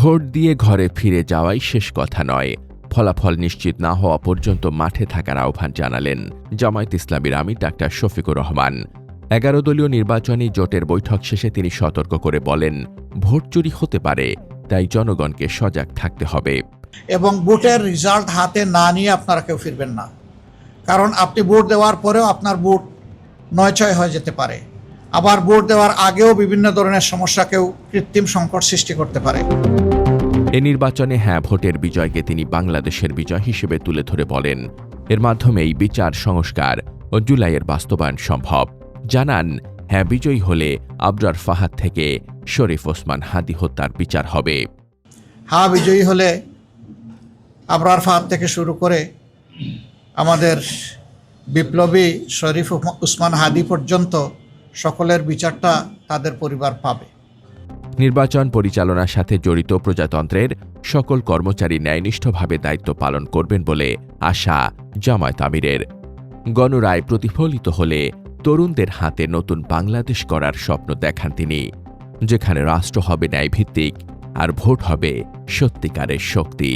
Vote দিয়ে ঘরে ফিরে যাওয়াই শেষ কথা নয়, ফলাফল নিশ্চিত না হওয়া পর্যন্ত মাঠে থাকার আহ্বান জানালেন জামায়াত ইসলামীর আমির ডাক্তার শফিকুর রহমান। 11 দলীয় নির্বাচনী জোটের বৈঠক শেষে তিনি সতর্ক করে বলেন, ভোট চুরি হতে পারে, তাই জনগণকে সজাগ থাকতে হবে। এবং ভোটের রেজাল্ট হাতে না নিয়ে আপনারা কেউ ফিরবেন না, কারণ আপনি ভোট দেওয়ার পরেও আপনার ভোট নয়ছয় হয়ে যেতে পারে। আবার ভোট দেওয়ার আগেও বিভিন্ন ধরনের সমস্যা কেউ কৃত্রিম সংকট সৃষ্টি করতে পারে। এ নির্বাচনে হ্যাঁ ভোটের বিজয়কে তিনি বাংলাদেশের বিজয় হিসেবে তুলে ধরে বলেন, এর মাধ্যমেই বিচার সংস্কার ও জুলাইয়ের বাস্তবায়ন সম্ভব। জানান, হ্যাঁ বিজয়ী হলে আবরার ফাহাদ থেকে শরীফ ওসমান হাদী হত্যার বিচার হবে। হ্যাঁ বিজয়ী হলে আবরার ফাহাদ থেকে শুরু করে আমাদের বিপ্লবী শরীফ ওসমান হাদী পর্যন্ত সকলের বিচারটা তাদের পরিবার পাবে। নির্বাচন পরিচালনার সাথে জড়িত প্রজাতন্ত্রের সকল কর্মচারী ন্যায়নিষ্ঠভাবে দায়িত্ব পালন করবেন বলে আশা জামায়াত আমিরের। গণরায় প্রতিফলিত হলে তরুণদের হাতে নতুন বাংলাদেশ গড়ার স্বপ্ন দেখান তিনি, যেখানে রাষ্ট্র হবে ন্যায়ভিত্তিক আর ভোট হবে সত্যিকারের শক্তি।